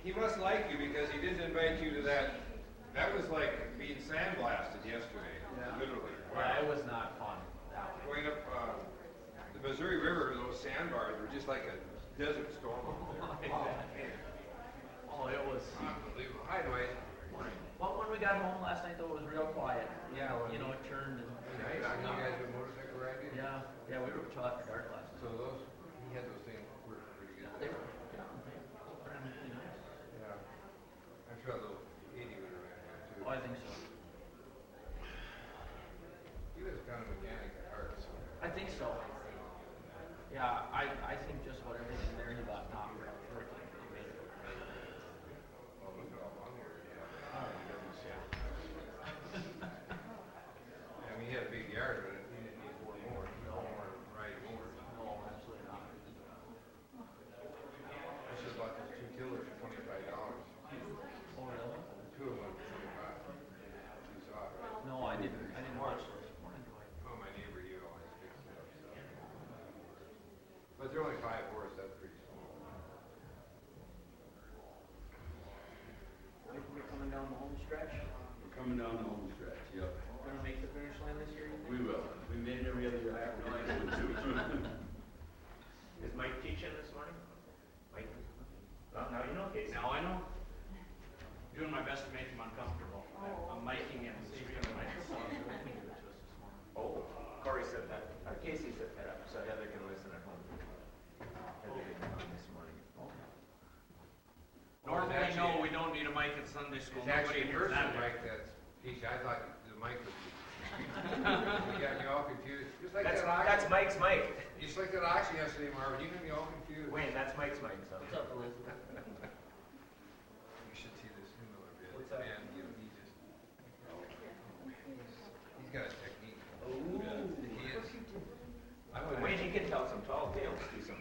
He must like you because he didn't invite you to that. That was like being sandblasted yesterday. Yeah. Literally. Wow. Yeah, it was not fun. Going up the Missouri River, those sandbars were just like a desert storm over there. Oh, it was Unbelievable. Hi, Dwight. Well, when we got home last night, though, it was real quiet. Yeah. You know, it turned. And, Nice. You guys do motorcycle riding? Yeah. Yeah, we were till after dark last night. So those, he had those things working pretty good. They were, yeah, really nice. Yeah. I'm sure a little 80 would have ran there too. Oh, I think so. He was kind of a mechanic at heart. So. I think so. Yeah, I think just about everything there he got knocked out perfectly. He made it. Well, look at all one word. Yeah. I mean, he had a big yard, but he didn't need four more. No more riding more. No, absolutely not. I should have bought those two tillers for $25. Oh, really? Two of them for 25. You saw it, right? No, I didn't watch those this morning, do I? Oh, my neighbor, you always fix it up. So. But they're only 5 horse. That's pretty small. We're coming down the home stretch. We're coming down the home stretch, yep. We're going to make the finish line this year, you think? We will. We made it every other year. I have no idea what to do. Is Mike teaching this morning? Mike? Well, now you know, Casey. Now I know. Doing my best to make him uncomfortable. I'm miking and speaking to my son. Oh, Corey said that. Casey said that, so Heather can listen at home. Heather didn't come this morning. Normally, no, we don't need a mic at Sunday school. It's actually Nobody a hears person that. like that. I thought the mic was. You got me all confused. Just like That's that Mike's mic. Just like that auction yesterday, Marvin. You got me all confused. Wayne, that's Mike's mic, so. What's up, Elizabeth? You should see this new Miller bit. What's up? Man, he just. He's got a technique. Ooh. He is. Wayne, he can tell some tall tales. Do some.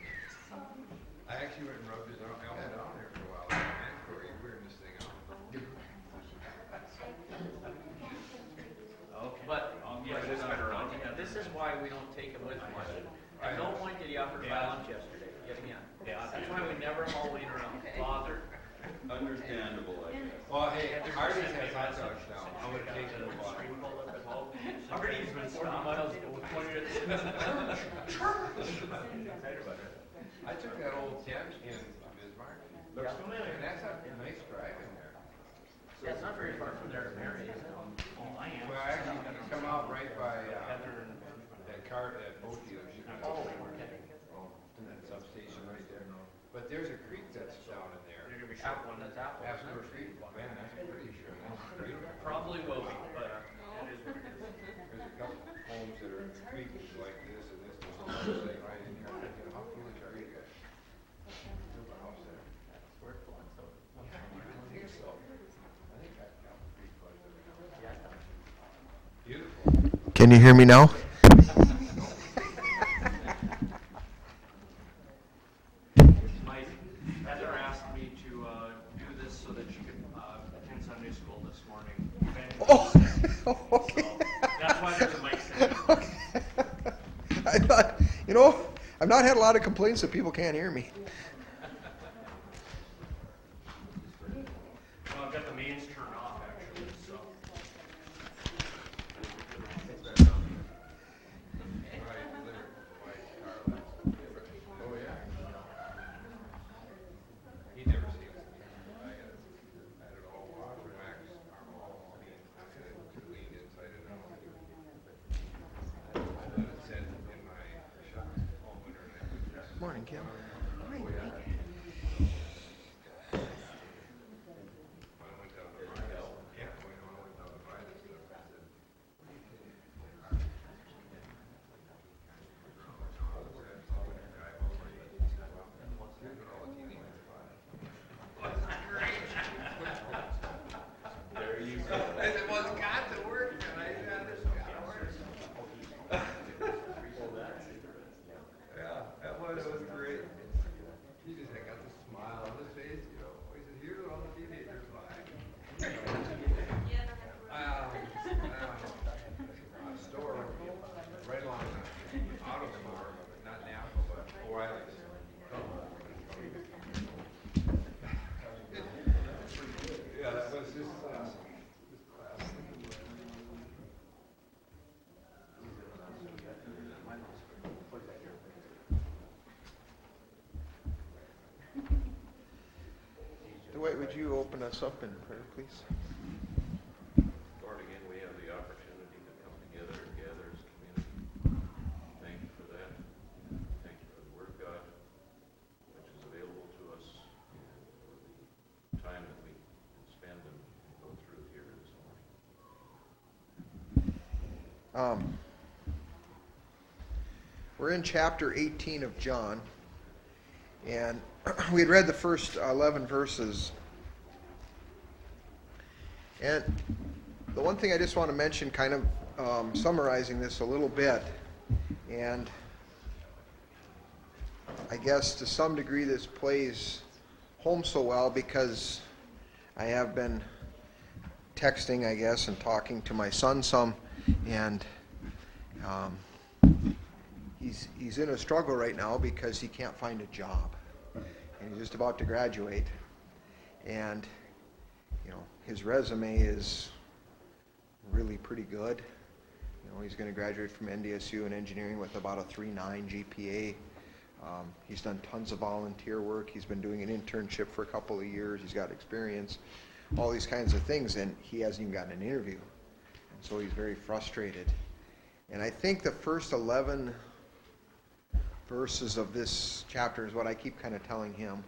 I actually went and rubbed his elbow down there for a while. Man, Corey, you're wearing this thing out. Okay. But, This been around. yeah, this is why we don't take him with us. At no point did he offer to buy lunch yesterday, yet again. Yeah. That's why we never haul Wayne around. Bothered. Understandable, I guess. Well, hey, Hardy's has hot dogs now. I would have taken a walk. Hardy's been 40 miles ago with 20 Excited about it. I took that old tent in Bismarck. Looks familiar. And that's a nice drive in there. Yeah, it's not very far from there to Mary, is it? Oh, I am. Well, actually, you come out right by that car, that boat dealership. Oh, okay. That substation right there. But there's a creek that's down in there. You're gonna be short one. That's Apple. Absolute Creek. Man, that's pretty sure. That's beautiful. Probably will be, but It is what it is. There's a couple homes that are in the creek like this and this. There's a house like right in here. I'm thinking, how foolish are you guys? Build a house there. that's where it belongs, so. I think so. I think that Creek was there. Yeah, Beautiful. Can you hear me now? Mike, Heather asked me to do this so that she could attend Sunday school this morning. Okay. So that's why there's a mic stand. I thought, I've not had a lot of complaints that people can't hear me. Well, I've got the mains turned off actually, so. Oh, yeah. He never seen it. I had it all washed, Max, our wall clean. I had it cleaned inside and out. I let it sit in my shop all winter. And then Morning, Kim. when I went down to buy this, yeah, when I went down to buy this stuff, I said, There you go. I said, well, it's got to work, and I said, it's got to work. Yeah, it was great. Dwight, would you open us up in prayer, please? Lord, again, we have the opportunity to come together and gather as a community. Thank you for that. Thank you for the Word of God, which is available to us, and for the time that we can spend and go through here this morning. We're in chapter 18 of John, and we had read the first 11 verses. And the one thing I just want to mention, kind of summarizing this a little bit, and I guess to some degree this plays home so well because I have been texting, I guess, and talking to my son some, and he's in a struggle right now because he can't find a job, and he's just about to graduate, and his resume is really pretty good. He's going to graduate from NDSU in engineering with about a 3.9 GPA. He's done tons of volunteer work. He's been doing an internship for a couple of years. He's got experience, all these kinds of things, and he hasn't even gotten an interview. And so he's very frustrated. And I think the first 11 verses of this chapter is what I keep kind of telling him.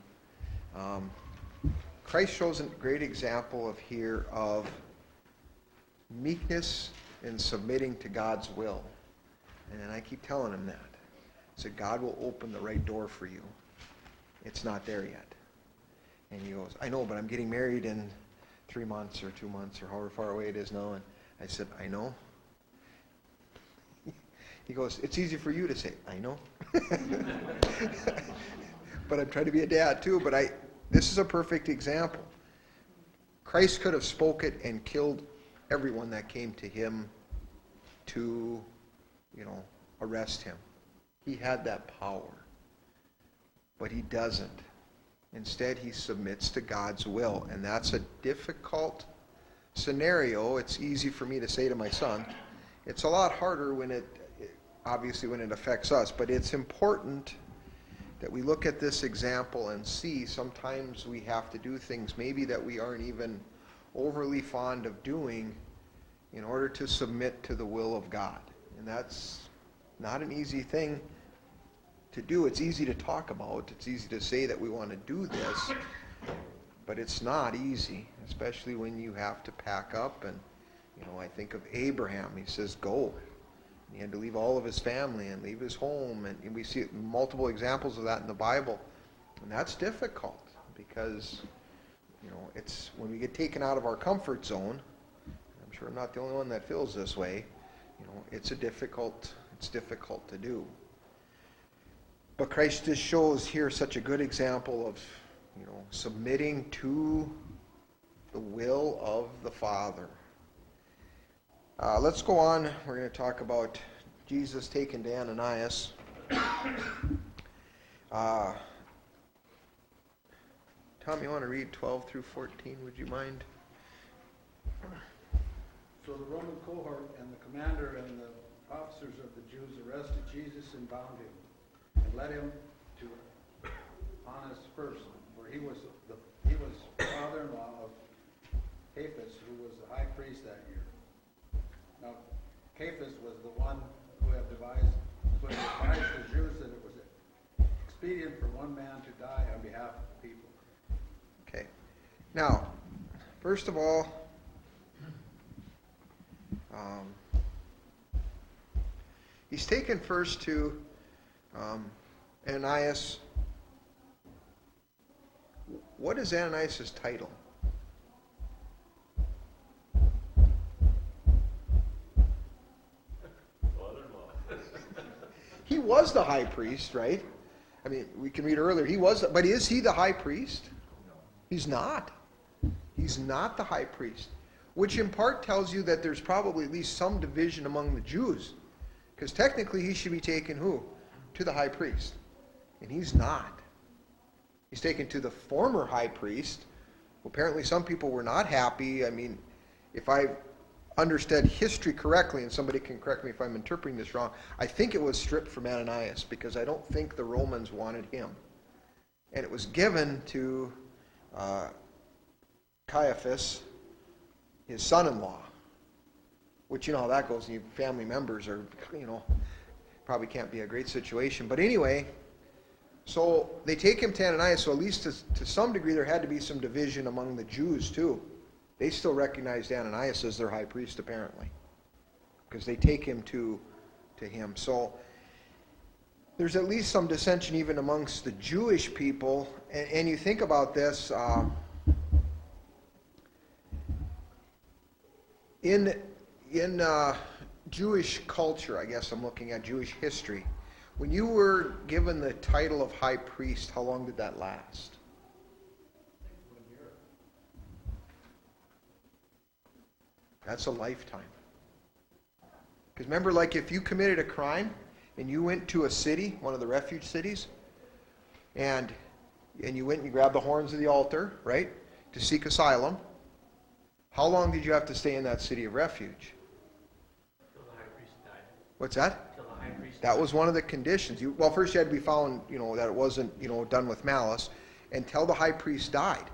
Christ shows a great example of meekness and submitting to God's will. And I keep telling him that. So God will open the right door for you. It's not there yet. And he goes, I know, but I'm getting married in 3 months or 2 months or however far away it is now. And I said, I know. He goes, it's easy for you to say, I know. But I'm trying to be a dad too, but this is a perfect example. Christ could have spoke it and killed everyone that came to him to, arrest him. He had that power. But he doesn't. Instead, he submits to God's will. And that's a difficult scenario. It's easy for me to say to my son. It's a lot harder when it affects us. But it's important that we look at this example and see sometimes we have to do things maybe that we aren't even overly fond of doing in order to submit to the will of God. And that's not an easy thing to do. It's easy to talk about. It's easy to say that we want to do this, but it's not easy, especially when you have to pack up. And, I think of Abraham. He says, go. He had to leave all of his family and leave his home. And we see multiple examples of that in the Bible. And that's difficult because, it's when we get taken out of our comfort zone. I'm sure I'm not the only one that feels this way. It's difficult to do. But Christ just shows here such a good example of, submitting to the will of the Father. Let's go on. We're going to talk about Jesus taken to Ananias. Tom, you want to read 12 through 14? Would you mind? So the Roman cohort and the commander and the officers of the Jews arrested Jesus and bound him and led him to Annas first, for he was father-in-law of Caiaphas, who was the high priest that year. Now, Caiaphas was the one who had advised the Jews that it was expedient for one man to die on behalf of the people. Okay. Now, first of all, he's taken first to Ananias. What is Ananias' title? He was the high priest, right? I mean, we can read earlier. He was, but is he the high priest? No. He's not. He's not the high priest, which in part tells you that there's probably at least some division among the Jews, because technically he should be taken who? To the high priest, and he's not. He's taken to the former high priest. Apparently some people were not happy. I mean, if I understood history correctly, and somebody can correct me if I'm interpreting this wrong, I think it was stripped from Ananias because I don't think the Romans wanted him. And it was given to Caiaphas, his son-in-law, which you know how that goes. Your family members are, probably can't be a great situation. But anyway, so they take him to Ananias, so at least to some degree there had to be some division among the Jews too. They still recognized Ananias as their high priest apparently, because they take him to him. So there's at least some dissension even amongst the Jewish people. And you think about this, in Jewish culture, I guess I'm looking at Jewish history, when you were given the title of high priest, how long did that last? 1 year. That's a lifetime. Because remember, like if you committed a crime and you went to a city, one of the refuge cities, and you went and you grabbed the horns of the altar, right, to seek asylum, how long did you have to stay in that city of refuge? Till the high priest died. What's that? Till the high priest That died. was one of the conditions. Well, first you had to be found, that it wasn't, done with malice, until the high priest died.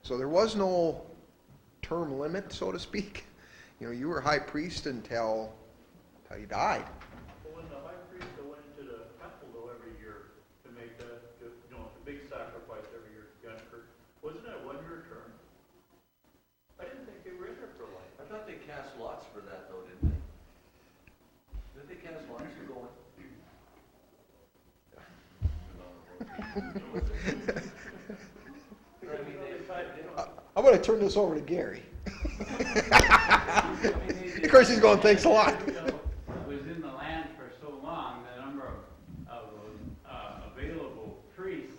So there was no term limit, so to speak. You were high priest until you died. Well, when the high priest went into the temple though every year to make the big sacrifice every year, wasn't that a 1-year term? I didn't think they were in there for life. I thought they cast lots for that though, didn't they? Did they cast lots for going? I'm going to turn this over to Gary. Of course, he's going, thanks a lot. Was in the land for so long, the number of available priests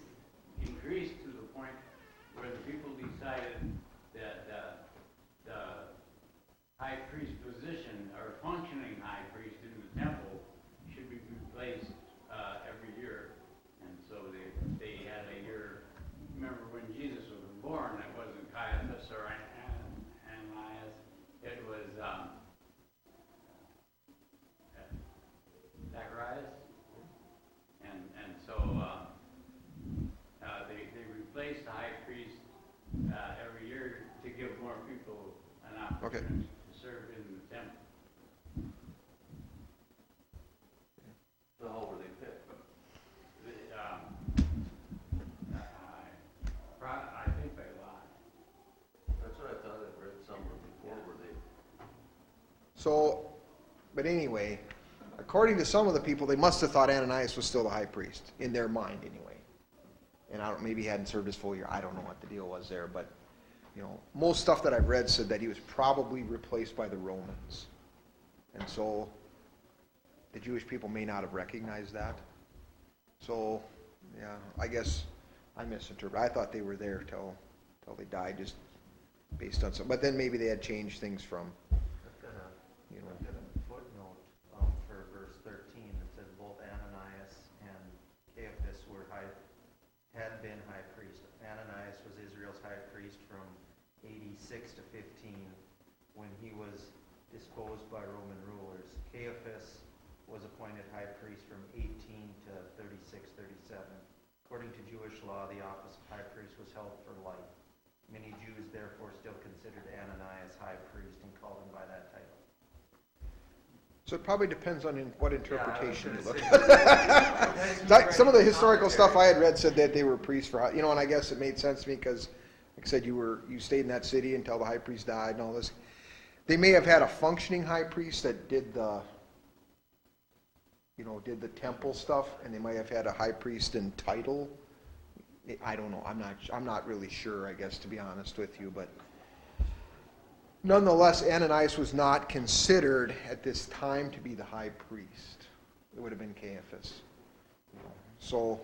increased to the point where the people decided that the high priest position, or functioning high priest in the temple, should be replaced every year. And so they had a year. Remember when Jesus was born, it wasn't Caiaphas or Ananias. It was Zacharias. And so they replaced the high priest every year to give more people an opportunity to serve in the temple. So how were they picked? I think they lied. That's what I thought I read somewhere before, were they? So, but anyway, according to some of the people, they must have thought Ananias was still the high priest, in their mind anyway. And maybe he hadn't served his full year. I don't know what the deal was there, but most stuff that I've read said that he was probably replaced by the Romans. And so the Jewish people may not have recognized that. So, yeah, I guess I misinterpreted. I thought they were there till they died, just based on some. But then maybe they had changed things from. I've got a footnote for verse 13 that says both Ananias and Caiaphas had been high priest. Ananias was Israel's high priest from 86 to 15 when he was disposed by Roman rulers. Caiaphas was appointed high priest from 18 to 36, 37. According to Jewish law, the office of high priest was held for life. Many Jews therefore still considered Ananias high priest and called him by that title. So it probably depends on what interpretation you look at. Some of the historical stuff I had read said that they were priests for, and I guess it made sense to me because, like I said, you stayed in that city until the high priest died and all this. They may have had a functioning high priest that did the temple stuff, and they might have had a high priest in title. I don't know. I'm not really sure, I guess, to be honest with you, but nonetheless, Ananias was not considered at this time to be the high priest. It would have been Caiaphas. So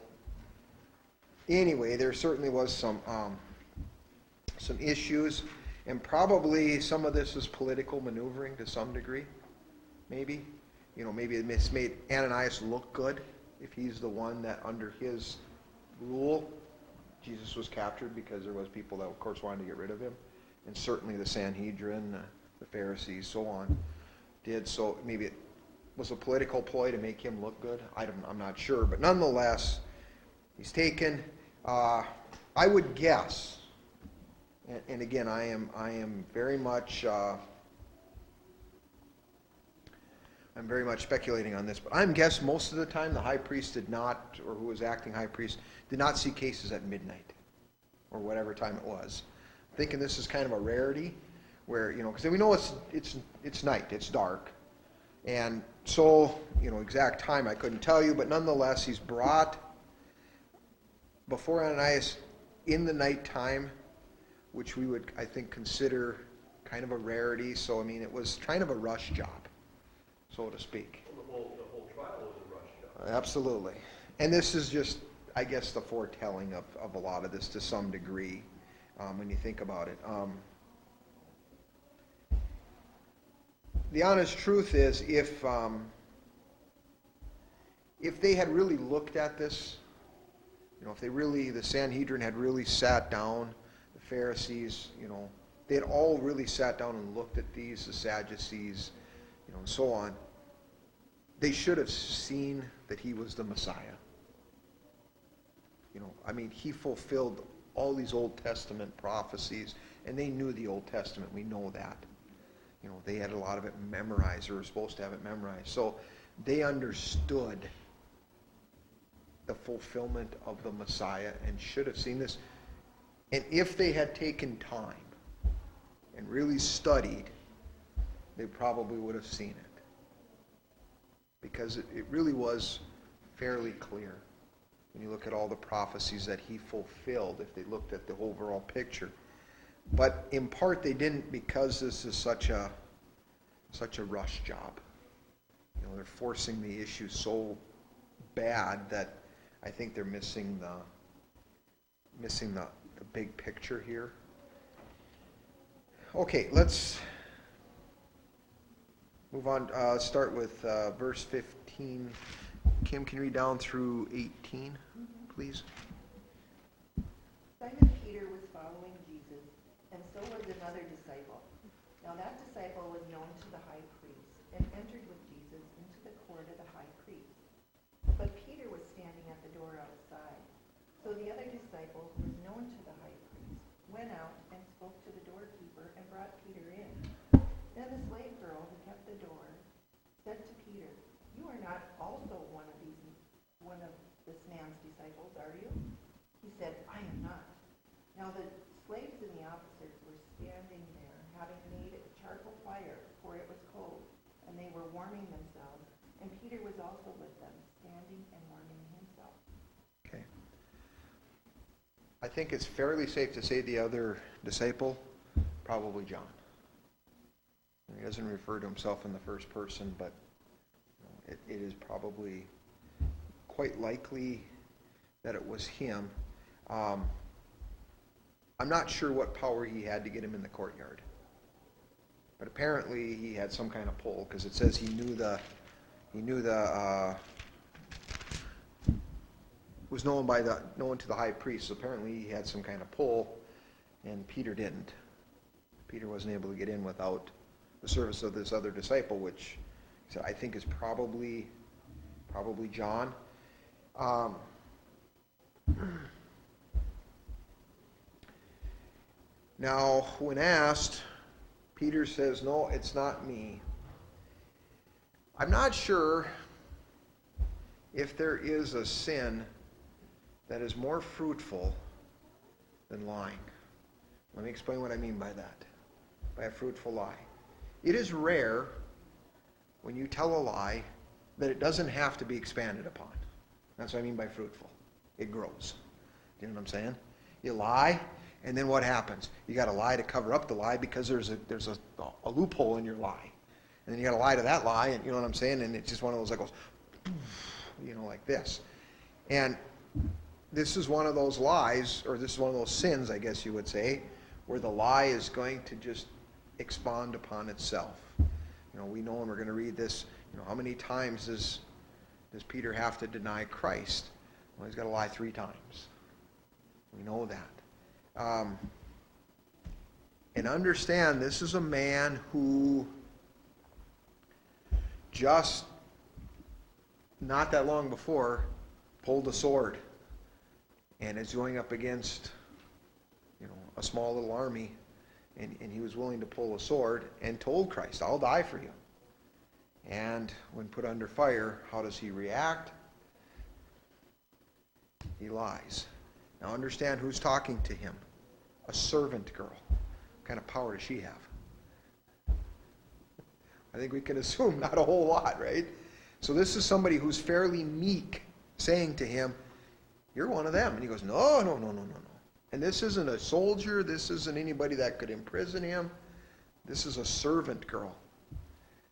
anyway, there certainly was some issues, and probably some of this is political maneuvering to some degree. Maybe it made Ananias look good if he's the one that under his rule Jesus was captured, because there was people that of course wanted to get rid of him. And certainly the Sanhedrin, the Pharisees, so on, did. So maybe it was a political ploy to make him look good. I'm not sure. But nonetheless, he's taken. I would guess, And again, I am very much I'm very much speculating on this, but I'm guess most of the time the high priest did not, or who was acting high priest, did not see cases at midnight or whatever time it was. I'm thinking this is kind of a rarity, where because we know it's night, it's dark, and so exact time I couldn't tell you, but nonetheless he's brought before Ananias in the nighttime, which we would, I think, consider kind of a rarity. So, I mean, it was kind of a rush job, so to speak. Well, the whole trial was a rush job. Absolutely. And this is just, I guess, the foretelling of a lot of this to some degree, when you think about it. The honest truth is, if they had really looked at this, if the Sanhedrin had really sat down, the Pharisees, they had all really sat down and looked at these, the Sadducees, and so on, they should have seen that he was the Messiah. I mean, he fulfilled all these Old Testament prophecies, and they knew the Old Testament. We know that. They had a lot of it memorized, or were supposed to have it memorized. So they understood the fulfillment of the Messiah and should have seen this. And if they had taken time and really studied, they probably would have seen it. Because it really was fairly clear when you look at all the prophecies that he fulfilled, if they looked at the overall picture. But in part they didn't, because this is such a rush job. They're forcing the issue so bad that I think they're missing the big picture here. Okay, let's move on. Start with verse 15. Kim, can you read down through 18, please? Simon Peter was following Jesus, and so was another disciple. Now that disciple was known to the high priest, and entered with Jesus into the court of the high priest. But Peter was standing at the door outside. So the other disciple, who was known to the high priest, went out and spoke to the doorkeeper and brought Peter in. Then the slave girl who kept the door said to Peter, "You are not also one of this man's disciples, are you?" He said, "I am not." Now the slaves and the officers were standing there, having made a charcoal fire, for it was cold, and they were warming themselves. And Peter was also with them, standing and warming himself. Okay. I think it's fairly safe to say the other disciple, probably John. He doesn't refer to himself in the first person, but it is probably quite likely that it was him. I'm not sure what power he had to get him in the courtyard, but apparently he had some kind of pull, because it says he knew the was known to the high priest. So apparently he had some kind of pull, and Peter didn't. Peter wasn't able to get in without the service of this other disciple, which I think is probably John. Now, when asked, Peter says, "No, it's not me." I'm not sure if there is a sin that is more fruitful than lying. Let me explain what I mean by that, by a fruitful lie. It is rare when you tell a lie that it doesn't have to be expanded upon. That's what I mean by fruitful. It grows. You know what I'm saying? You lie, and then what happens? You got to lie to cover up the lie, because there's a loophole in your lie. And then you got to lie to that lie, and you know what I'm saying? And it's just one of those that goes, like this. And this is one of those lies, or this is one of those sins, I guess you would say, where the lie is going to just expand upon itself. We know, and we're going to read this, how many times does Peter have to deny Christ? Well, he's got to lie 3 times. We know that. And understand, this is a man who just not that long before pulled a sword and is going up against a small little army, and he was willing to pull a sword and told Christ, I'll die for you. And when put under fire, how does he react? He lies. Now understand who's talking to him. A servant girl. What kind of power does she have? I think we can assume not a whole lot, right? So this is somebody who's fairly meek saying to him, you're one of them. And he goes, no. And this isn't a soldier. This isn't anybody that could imprison him. This is a servant girl.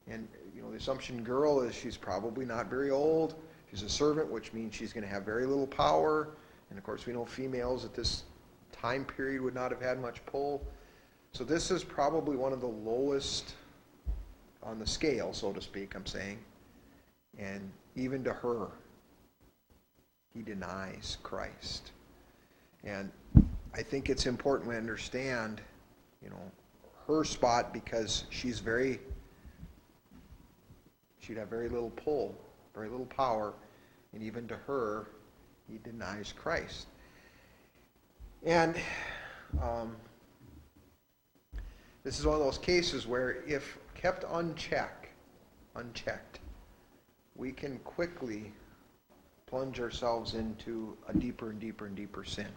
And, the assumption girl is she's probably not very old. She's a servant, which means she's going to have very little power. And, of course, we know females at this time period would not have had much pull. So this is probably one of the lowest on the scale, so to speak, I'm saying. And even to her, he denies Christ. And I think it's important we understand, her spot, because she'd have very little pull, very little power, and even to her, he denies Christ. And this is one of those cases where if kept unchecked, we can quickly plunge ourselves into a deeper and deeper and deeper sin.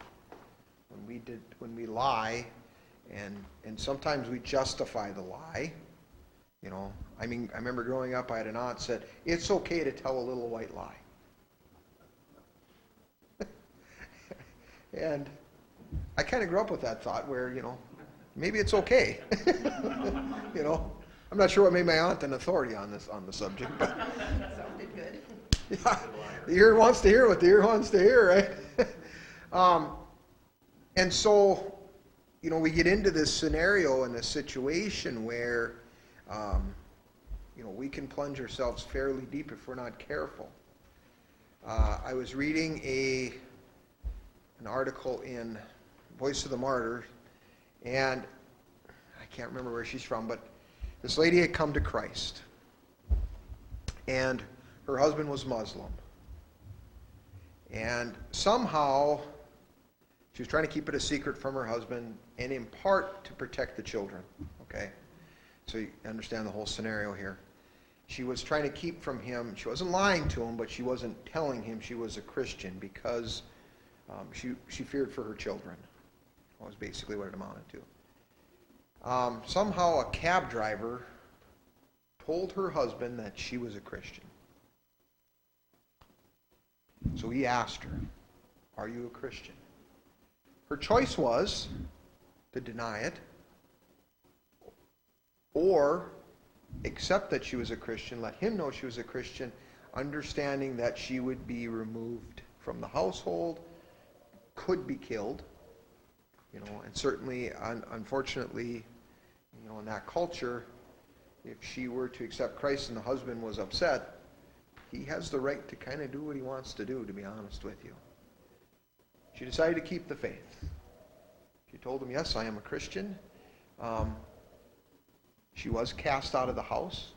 When we lie, and sometimes we justify the lie. I remember growing up, I had an aunt said, it's okay to tell a little white lie. And I kind of grew up with that thought where, maybe it's okay. I'm not sure what made my aunt an authority on the subject, but Sounded good. yeah, the ear wants to hear what the ear wants to hear, right? And so, we get into this scenario and this situation where, we can plunge ourselves fairly deep if we're not careful. I was reading an article in Voice of the Martyr, and I can't remember where she's from, but this lady had come to Christ, and her husband was Muslim. And somehow, she was trying to keep it a secret from her husband, and in part to protect the children, okay? So you understand the whole scenario here. She was trying to keep from him, she wasn't lying to him, but she wasn't telling him she was a Christian because she feared for her children. That was basically what it amounted to. Somehow a cab driver told her husband that she was a Christian. So he asked her, are you a Christian? Her choice was to deny it or accept that she was a Christian, let him know she was a Christian, understanding that she would be removed from the household, could be killed, and certainly, unfortunately, in that culture, if she were to accept Christ and the husband was upset, he has the right to kind of do what he wants to do, to be honest with you. She decided to keep the faith. She told him, yes, I am a Christian. She was cast out of the house.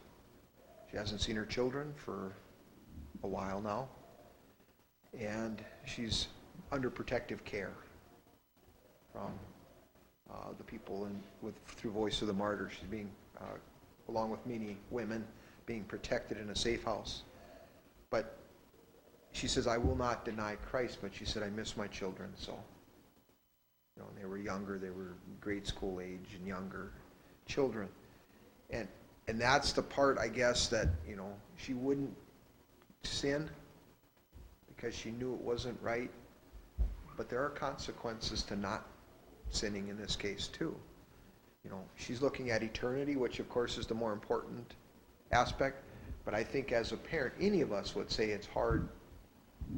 She hasn't seen her children for a while now. And she's under protective care from the people through Voice of the Martyr. She's being, along with many women, being protected in a safe house. But she says, I will not deny Christ, but she said, I miss my children. So, they were younger, they were grade school age and younger children. And that's the part, I guess, that, she wouldn't sin because she knew it wasn't right. But there are consequences to not sinning in this case, too. She's looking at eternity, which, of course, is the more important aspect. But I think as a parent, any of us would say it's hard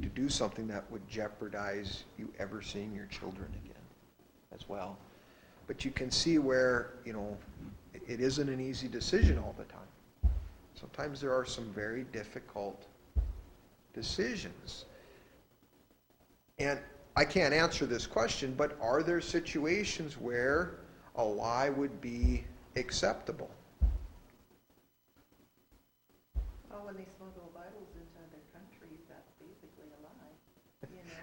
to do something that would jeopardize you ever seeing your children again as well. But you can see where, it isn't an easy decision all the time. Sometimes there are some very difficult decisions. And I can't answer this question, but are there situations where a lie would be acceptable? Well, when they smuggle Bibles into other countries, that's basically a lie.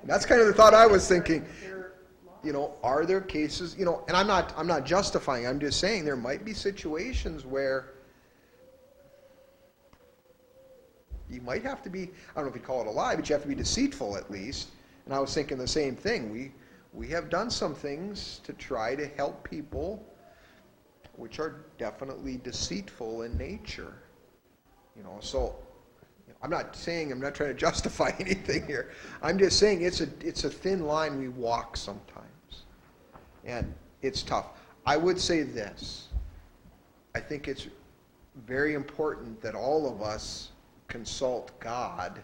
That's kind of the thought I was thinking. Their laws. are there cases, and I'm not justifying, I'm just saying there might be situations where you might have to be, I don't know if you'd call it a lie, but you have to be deceitful at least. And I was thinking the same thing. We have done some things to try to help people which are definitely deceitful in nature. So I'm not trying to justify anything here. I'm just saying it's a thin line we walk sometimes. And it's tough. I would say this. I think it's very important that all of us consult God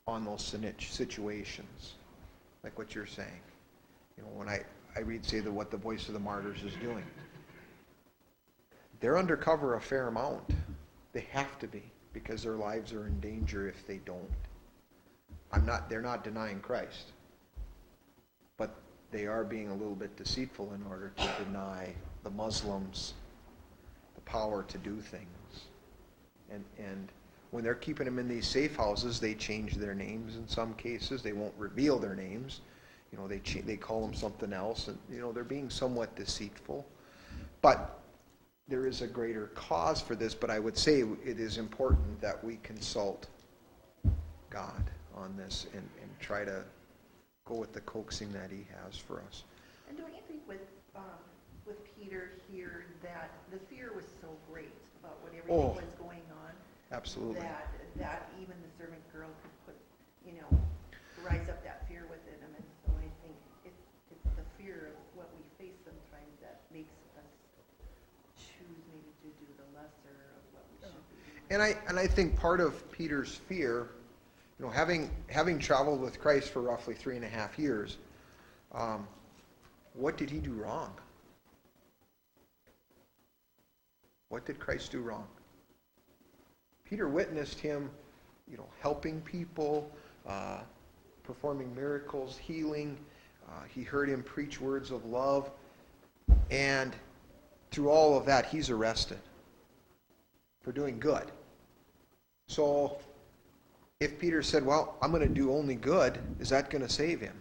on those situations, like what you're saying. When I read, say, what the Voice of the Martyrs is doing, they're undercover a fair amount. They have to be, because their lives are in danger if they don't. They're not denying Christ, but they are being a little bit deceitful in order to deny the Muslims the power to do things. And when they're keeping them in these safe houses, they change their names in some cases. They won't reveal their names. They call them something else, and they're being somewhat deceitful. But there is a greater cause for this, but I would say it is important that we consult God on this and try to go with the coaxing that he has for us. And don't you think with Peter here that the fear was so great about what everything was going on? Absolutely. That even the servant girl could put, rise up that fear within him. And so I think it's the fear of what we face sometimes that makes us choose maybe to do the lesser of what we should be. And I think part of Peter's fear, having traveled with Christ for roughly 3.5 years, what did he do wrong? What did Christ do wrong? Peter witnessed him, helping people, performing miracles, healing. He heard him preach words of love. And through all of that, he's arrested for doing good. So if Peter said, well, I'm going to do only good, is that going to save him?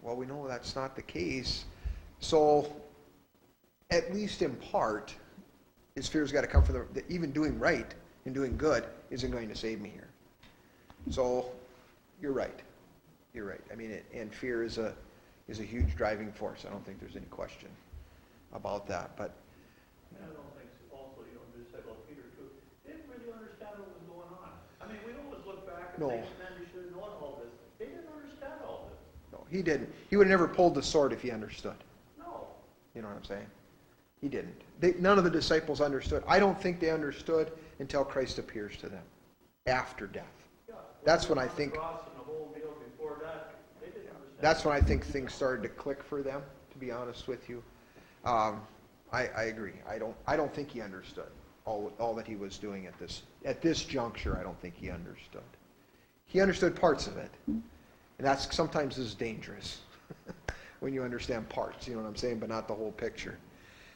Well, we know that's not the case. So at least in part, his fear's got to come from even doing right and doing good isn't going to save me here. So you're right. You're right. I mean, and fear is a huge driving force. I don't think there's any question about that. But I don't think so. Also, just say about Peter too. They didn't really understand what was going on. I mean, we always look back and think, man, they should have known all this. They didn't understand all this. no, he didn't. He would have never pulled the sword if he understood. No. You know what I'm saying? He didn't. None of the disciples understood. I don't think they understood until Christ appears to them after death. Yeah. That's when I think. The cross and the whole deal before that, they didn't understand. That's when I think things started to click for them. To be honest with you, I agree. I don't think he understood all that he was doing at this juncture. I don't think he understood. He understood parts of it, and that's sometimes is dangerous when you understand parts. You know what I'm saying, but not the whole picture.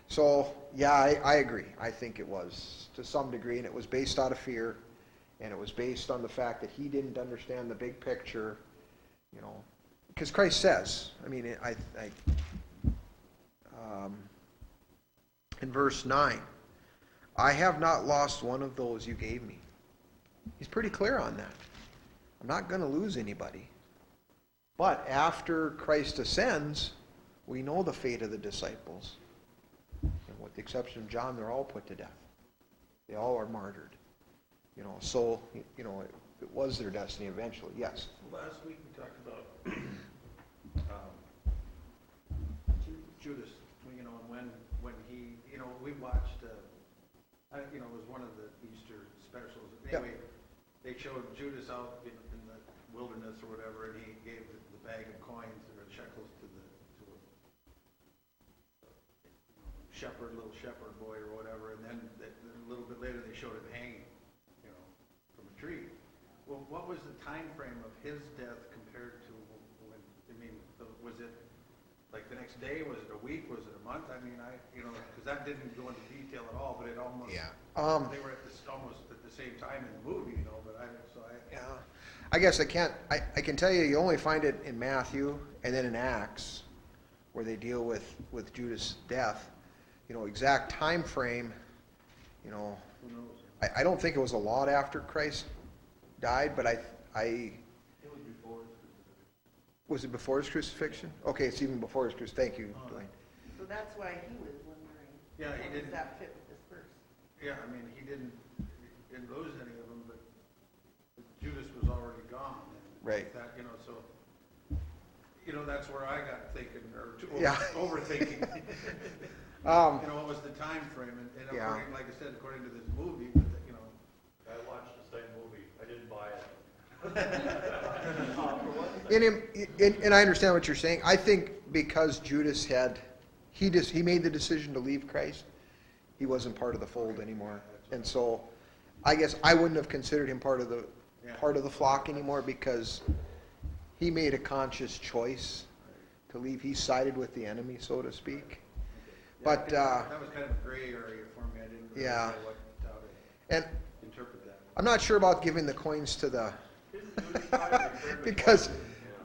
So, yeah, I agree. I think it was to some degree, and it was based out of fear, and it was based on the fact that he didn't understand the big picture, because Christ says, I mean, in verse 9, I have not lost one of those you gave me. He's pretty clear on that. I'm not going to lose anybody. But after Christ ascends, we know the fate of the disciples. And with the exception of John, they're all put to death. They all are martyred. So, it was their destiny eventually. Yes? Last week we talked about Judas, and when he, we watched, it was one of the Easter specials. Anyway, they showed Judas out in the wilderness or whatever, and he gave the bag of coins or shekels to a little shepherd boy or whatever, and then a little bit later they showed him hanging, from a tree. Well, what was the time frame of his death compared to when, was it like the next day? Was it a week? Was it a month? I mean, because that didn't go into detail at all, but it almost, they were almost at the same time in the movie, but I guess I can tell you, you only find it in Matthew and then in Acts, where they deal with Judas' death. Exact time frame, Who knows? I don't think it was a lot after Christ died, but It was before his crucifixion. was it before his crucifixion? Okay, it's even before his crucifixion. Thank you, Dwayne. So that's why he was wondering, Yeah, he how does didn't, that fit with this verse? yeah, I mean, he didn't lose any of them, but Judas was already gone. And Right. That, so, that's where I got thinking, or Yeah. overthinking. What was the time frame? And Yeah. according, like I said, according to this movie, I watched the same movie. I didn't buy it. And I understand what you're saying. I think because Judas he made the decision to leave Christ, he wasn't part of the fold anymore. And so I guess I wouldn't have considered him part of the flock anymore, because he made a conscious choice to leave. He sided with the enemy, so to speak. But that was kind of a gray area for me. I didn't really Yeah. know how to and interpret that. I'm not sure about giving the coins to the Didn't Judas try to return to because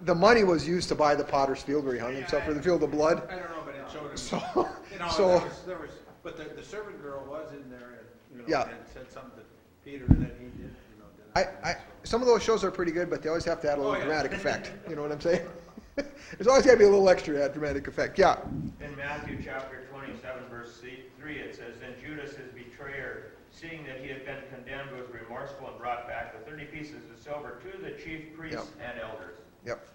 the money was used to buy the potter's field where he hung himself for the field of blood. I don't know, but it showed him. So, there was, but the servant girl was in there, and Yeah. and said something to Peter that he did. some of those shows are pretty good, but they always have to add a little Oh, yeah. dramatic effect. You know what I'm saying? There's always got to be a little extra to add dramatic effect. Yeah. In Matthew chapter 27, verse 3, it says, Then Judas, his betrayer, seeing that he had been condemned, was remorseful and brought back the 30 pieces of silver to the chief priests and elders. Yep.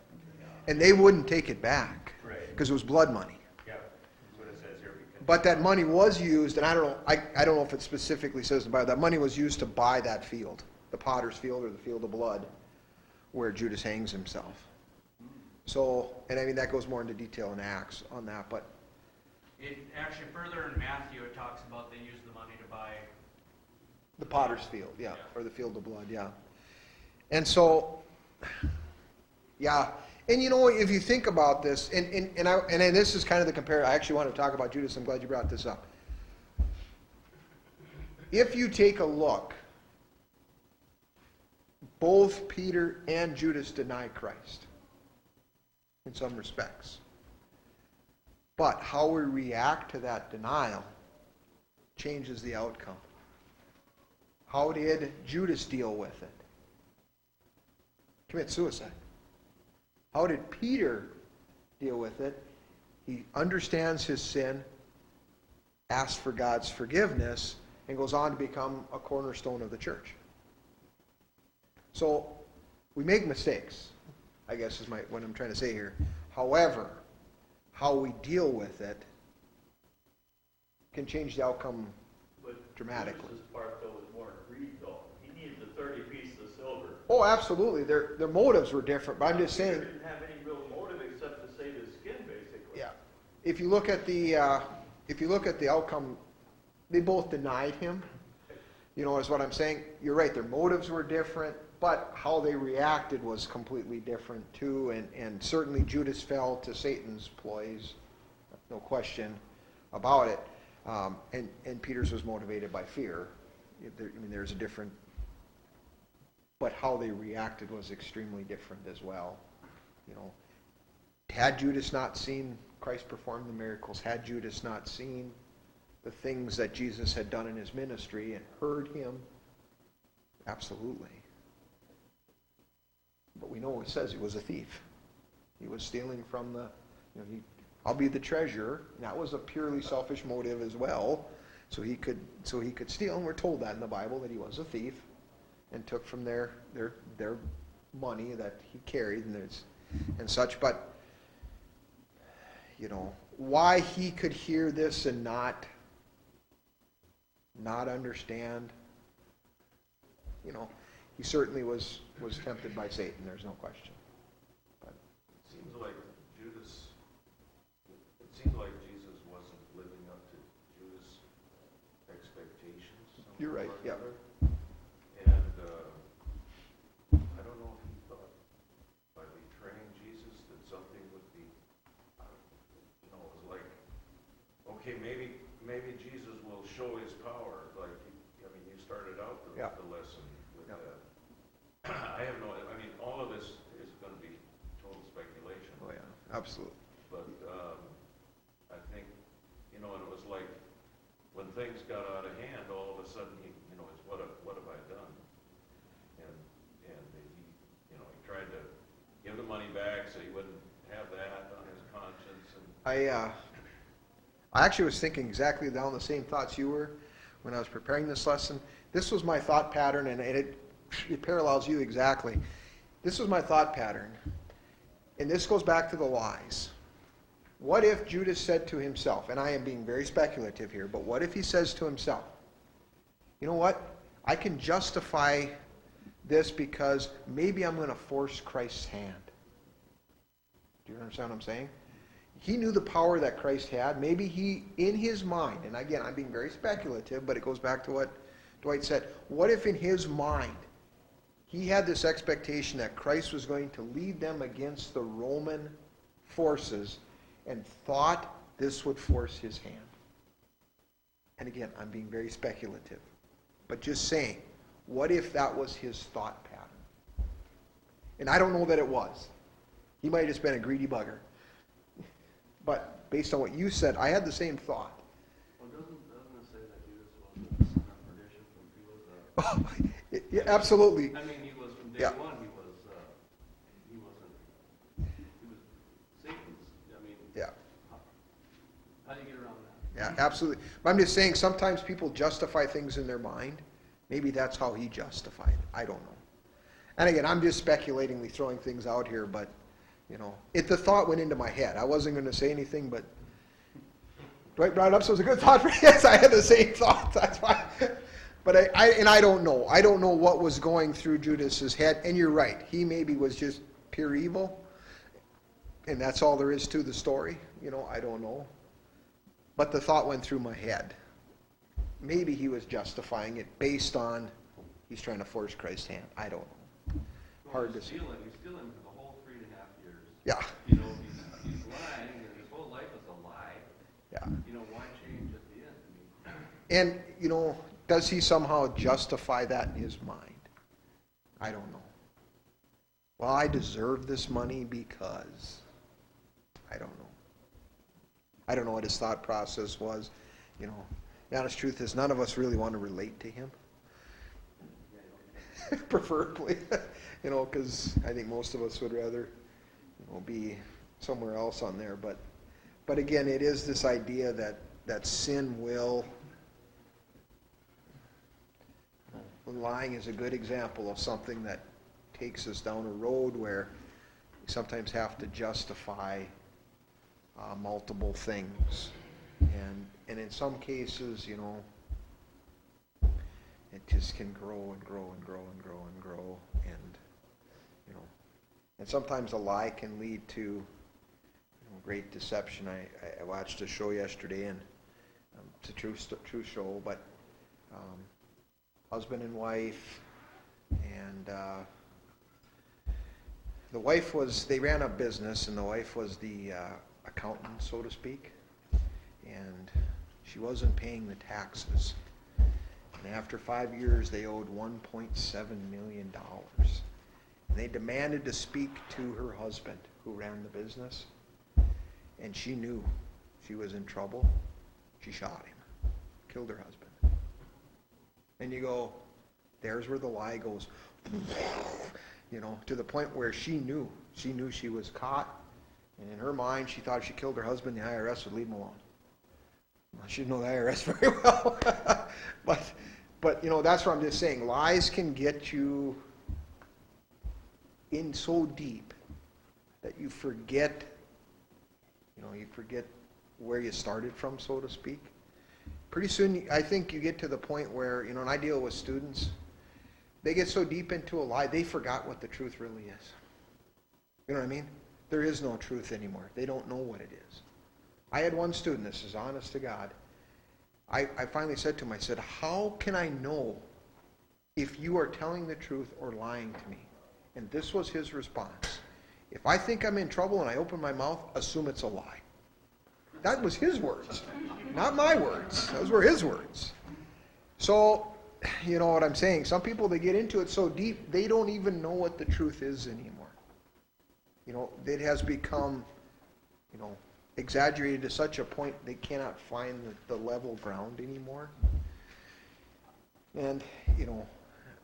And they wouldn't take it back Right. because it was blood money. Yep, that's what it says here. But that money was used, and I don't know if it specifically says in the Bible, that money was used to buy that field, the potter's field or the field of blood, where Judas hangs himself. So, and I mean, that goes more into detail in Acts on that, but It actually, further in Matthew, it talks about they used the money to buy. the potter's field, yeah, or the field of blood, yeah. And so, yeah, and if you think about this, and this is kind of the comparison. I actually want to talk about Judas. I'm glad you brought this up. If you take a look, both Peter and Judas deny Christ in some respects. But how we react to that denial changes the outcome. How did Judas deal with it? Commit suicide. How did Peter deal with it? He understands his sin, asks for God's forgiveness, and goes on to become a cornerstone of the church. So, we make mistakes, I guess is what I'm trying to say here. However, how we deal with it can change the outcome dramatically. Judas's part, though, was more greed, though. He needed the 30 pieces of silver. Oh, absolutely. Their motives were different, but I'm just saying. Peter didn't have any real motive except to save his skin, basically. Yeah. If you look at the outcome, they both denied him. Is what I'm saying. You're right. Their motives were different, but how they reacted was completely different too. And certainly Judas fell to Satan's ploys, no question about it. And Peter's was motivated by fear. There's a different, but how they reacted was extremely different as well. Had Judas not seen Christ perform the miracles, had Judas not seen the things that Jesus had done in his ministry and heard him, absolutely. But we know it says he was a thief. He was stealing from the, I'll be the treasurer. And that was a purely selfish motive as well. So he could steal, and we're told that in the Bible, that he was a thief and took from their money that he carried and such. But why he could hear this and not understand, he certainly was tempted by Satan, there's no question. But It seems like Jesus wasn't living up to Judas' expectations. You're right, yeah. And I don't know if he thought by betraying Jesus that something would be, it was like, okay, maybe Jesus will show his power. Like, you started out the lesson with that. I have no, I mean, all of this is gonna be total speculation. Oh, yeah, absolutely. But, I think, you know, and it was like, when things got out of hand, all of a sudden, he, you know, it's what have I done? And he, you know, he tried to give the money back so he wouldn't have that on his conscience and. I actually was thinking exactly down the same thoughts you were when I was preparing this lesson. This was my thought pattern, and it parallels you exactly. This was my thought pattern, and this goes back to the lies. What if Judas said to himself, and I am being very speculative here, but what if he says to himself, you know what, I can justify this because maybe I'm going to force Christ's hand. Do you understand what I'm saying? He knew the power that Christ had. Maybe he, in his mind, and again, I'm being very speculative, but it goes back to what Dwight said. What if in his mind, he had this expectation that Christ was going to lead them against the Roman forces and thought this would force his hand? And again, I'm being very speculative, but just saying, what if that was his thought pattern? And I don't know that it was. He might have just been a greedy bugger. But based on what you said, I had the same thought. Well, doesn't it say that Judas was the son of perdition from he was Yeah, absolutely. I mean, he was from day Yeah. one. He was Satan's. I mean, Yeah. How do you get around that? Yeah, absolutely. But I'm just saying, sometimes people justify things in their mind. Maybe that's how he justified it. I don't know. And again, I'm just speculatingly throwing things out here, but, you know, the thought went into my head. I wasn't going to say anything, but Dwight brought it up, so it was a good thought for yes, I had the same thought. That's why. But I don't know. I don't know what was going through Judas's head. And you're right. He maybe was just pure evil. And that's all there is to the story. You know, I don't know. But the thought went through my head. Maybe he was justifying it based on he's trying to force Christ's hand. I don't know. Hard to say. He's stealing for the whole 3.5 years. Yeah. You know, he's lying, and his whole life is a lie. Yeah. You know, why change at the end? I mean, And, you know, does he somehow justify that in his mind? I don't know. Well, I deserve this money because I don't know. I don't know what his thought process was. You know, the honest truth is none of us really want to relate to him. Preferably, you know, because I think most of us would rather, you know, be somewhere else on there. But again, it is this idea that sin will. Lying is a good example of something that takes us down a road where we sometimes have to justify multiple things, and in some cases, you know, it just can grow and grow and grow and grow and grow, and you know, and sometimes a lie can lead to, you know, great deception. I watched a show yesterday, and it's a true show, but husband and wife, and the wife they ran a business, and the wife was the accountant, so to speak, and she wasn't paying the taxes. And after 5 years, they owed $1.7 million. And they demanded to speak to her husband, who ran the business, and she knew she was in trouble. She shot him, killed her husband. And you go, there's where the lie goes, you know, to the point where she knew she was caught, and in her mind, she thought if she killed her husband, the IRS would leave him alone. Well, she didn't know the IRS very well, but you know, that's what I'm just saying. Lies can get you in so deep that you forget, where you started from, so to speak. Pretty soon, I think you get to the point where, you know, and I deal with students, they get so deep into a lie, they forgot what the truth really is. You know what I mean? There is no truth anymore. They don't know what it is. I had one student, this is honest to God, I finally said to him, I said, how can I know if you are telling the truth or lying to me? And this was his response. If I think I'm in trouble and I open my mouth, assume it's a lie. That was his words, not my words. Those were his words. So you know what I'm saying? Some people, they get into it so deep, they don't even know what the truth is anymore. You know, it has become, you know, exaggerated to such a point they cannot find the level ground anymore. And, you know,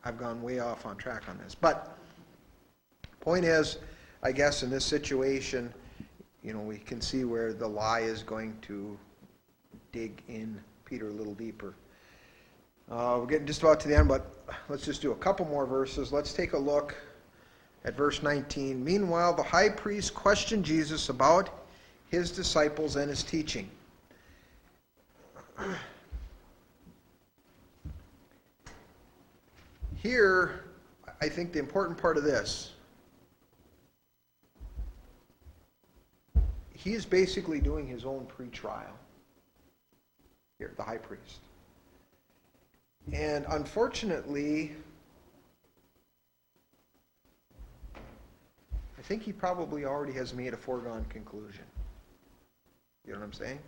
I've gone way off on track on this. But point is, I guess in this situation, you know, we can see where the lie is going to dig in Peter a little deeper. We're getting just about to the end, but let's just do a couple more verses. Let's take a look at verse 19. Meanwhile, the high priest questioned Jesus about his disciples and his teaching. Here, I think the important part of this, he is basically doing his own pre-trial here, the high priest. And unfortunately, I think he probably already has made a foregone conclusion. You know what I'm saying?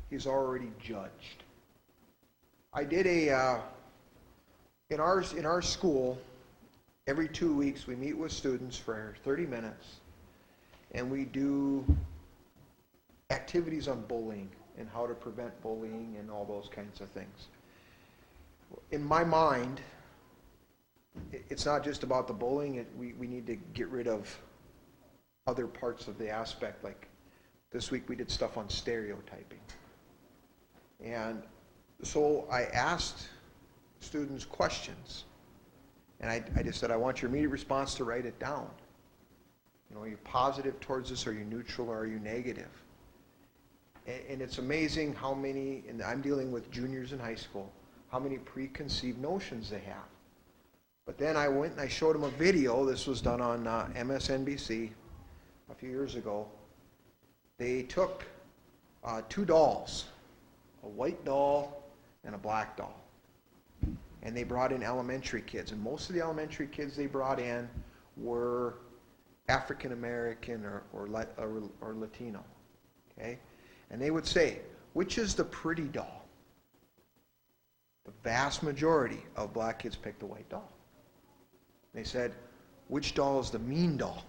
He's already judged. I did in our school, every 2 weeks we meet with students for 30 minutes, and we do activities on bullying and how to prevent bullying and all those kinds of things. In my mind, it's not just about the bullying. We need to get rid of other parts of the aspect. Like this week we did stuff on stereotyping. And so I asked students questions. And I just said, I want your immediate response to write it down. You know, are you positive towards this? Are you neutral? Or are you negative? And it's amazing how many, and I'm dealing with juniors in high school, how many preconceived notions they have. But then I went and I showed them a video. This was done on MSNBC a few years ago. They took 2 dolls, a white doll and a black doll. And they brought in elementary kids. And most of the elementary kids they brought in were African American or Latino. Okay? And they would say, which is the pretty doll? The vast majority of black kids picked the white doll. They said, which doll is the mean doll?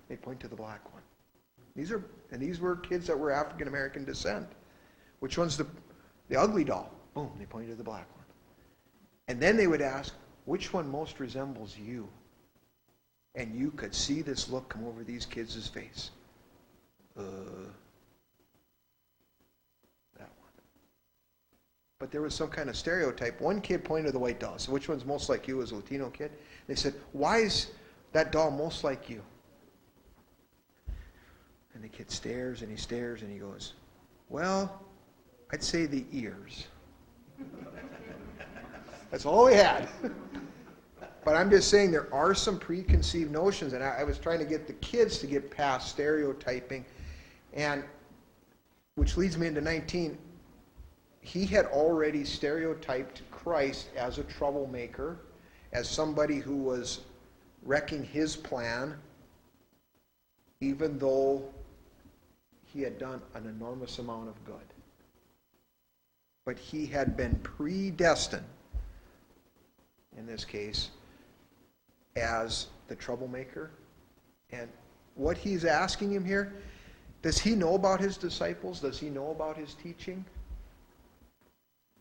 They point to the black one. These were kids that were African American descent. Which one's the ugly doll? Boom, they pointed to the black one. And then they would ask, which one most resembles you? And you could see this look come over these kids' face. That one. But there was some kind of stereotype. One kid pointed to the white doll. So which one's most like you as a Latino kid? They said, why is that doll most like you? And the kid stares and he goes, well, I'd say the ears. That's all he had. But I'm just saying there are some preconceived notions, and I was trying to get the kids to get past stereotyping, and which leads me into 19. He had already stereotyped Christ as a troublemaker, as somebody who was wrecking his plan, even though he had done an enormous amount of good. But he had been predestined, in this case, as the troublemaker. And what he's asking him here, does he know about his disciples? Does he know about his teaching?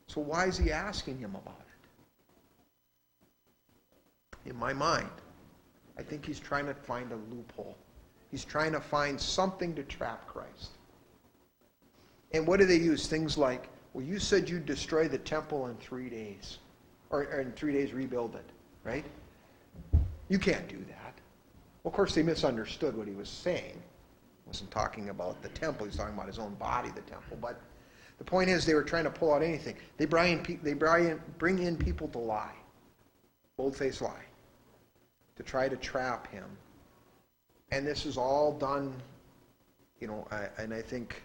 So why is he asking him about it? In my mind, I think he's trying to find a loophole. He's trying to find something to trap Christ. And what do they use? Things like, well, you said you'd destroy the temple in 3 days. Or in 3 days rebuild it, right? You can't do that. Well, of course, they misunderstood what he was saying. He wasn't talking about the temple. He was talking about his own body, the temple. But the point is, they were trying to pull out anything. They bring in people to lie, bold-faced lie, to try to trap him. And this is all done, and I think,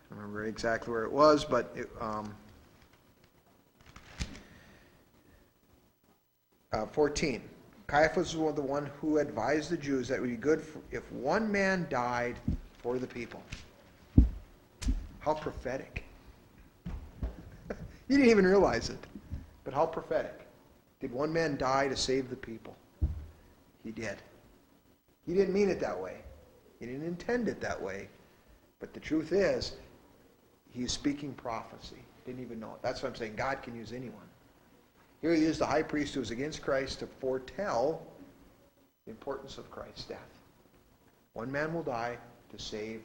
I don't remember exactly where it was, but 14. Caiaphas was the one who advised the Jews that it would be good if one man died for the people. How prophetic. He didn't even realize it. But how prophetic. Did one man die to save the people? He did. He didn't mean it that way. He didn't intend it that way. But the truth is, he's speaking prophecy. Didn't even know it. That's what I'm saying. God can use anyone. Here he is, the high priest who was against Christ, to foretell the importance of Christ's death. One man will die to save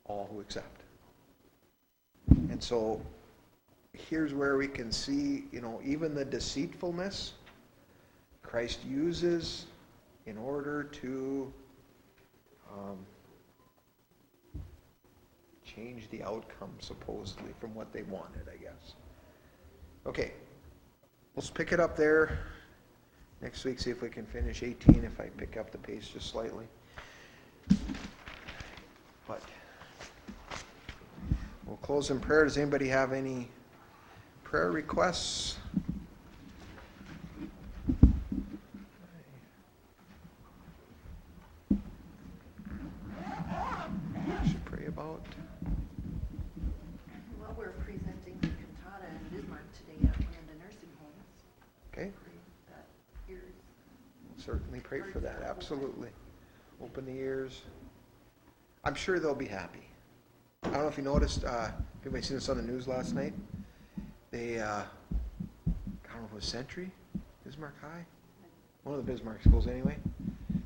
all who accept. And so here's where we can see, even the deceitfulness Christ uses in order to change the outcome, supposedly, from what they wanted, I guess. Okay, let's pick it up there. Next week, see if we can finish 18, if I pick up the pace just slightly. But we'll close in prayer. Does anybody have any prayer requests? I should pray about. Well, we're presenting the cantata in Bismarck today at one of the nursing homes. Okay. That ears. Certainly pray for that. Absolutely. Open the ears. I'm sure they'll be happy. I don't know if you noticed, anybody seen this on the news last night? They, I don't know if it was Century, Bismarck High, one of the Bismarck schools anyway.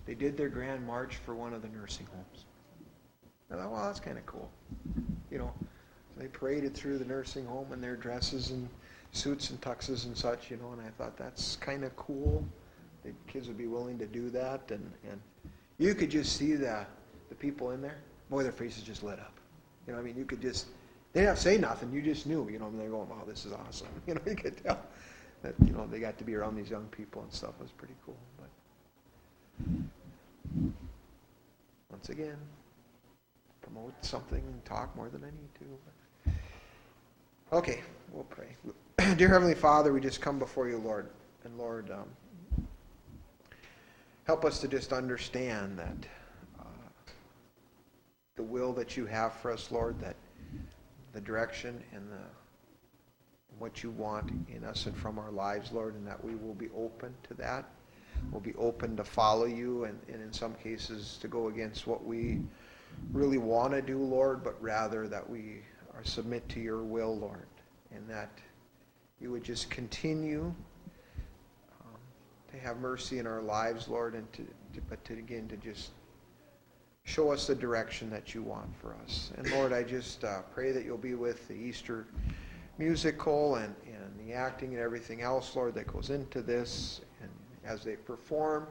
They did their grand march for one of the nursing homes. I thought, well, that's kind of cool. So they paraded through the nursing home in their dresses and suits and tuxes and such, and I thought that's kind of cool. The kids would be willing to do that, and you could just see the people in there. Boy, their faces just lit up. You could just, they didn't have to say nothing. You just knew, they're going, wow, this is awesome. You could tell that, they got to be around these young people and stuff. It was pretty cool. But once again, promote something and talk more than I need to. But. Okay, we'll pray. Dear Heavenly Father, we just come before you, Lord. And Lord, help us to just understand that the will that you have for us, Lord, that the direction and what you want in us and from our lives, Lord, and that we will be open to that. We'll be open to follow you and in some cases to go against what we really want to do, Lord, but rather that we are submit to your will, Lord, and that you would just continue to have mercy in our lives, Lord, and to just show us the direction that you want for us. And Lord, I just pray that you'll be with the Easter musical and the acting and everything else, Lord, that goes into this, and as they perform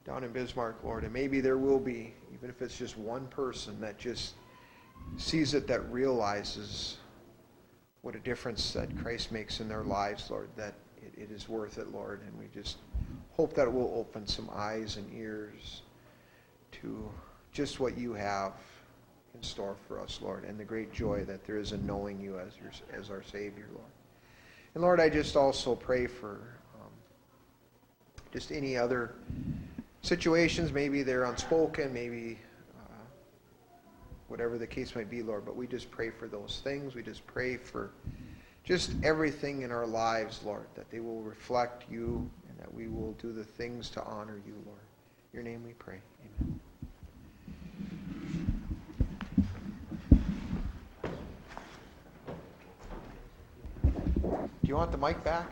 down in Bismarck, Lord, and maybe there will be, even if it's just one person that just sees it, that realizes what a difference that Christ makes in their lives, Lord, that it is worth it, Lord, and we just hope that it will open some eyes and ears to just what you have in store for us, Lord, and the great joy that there is in knowing you as our Savior, Lord. And Lord, I just also pray for just any other situations, maybe they're unspoken, maybe whatever the case might be, Lord, but we just pray for those things. We just pray for just everything in our lives, Lord, that they will reflect you and that we will do the things to honor you, Lord. In your name we pray. Amen. Do you want the mic back?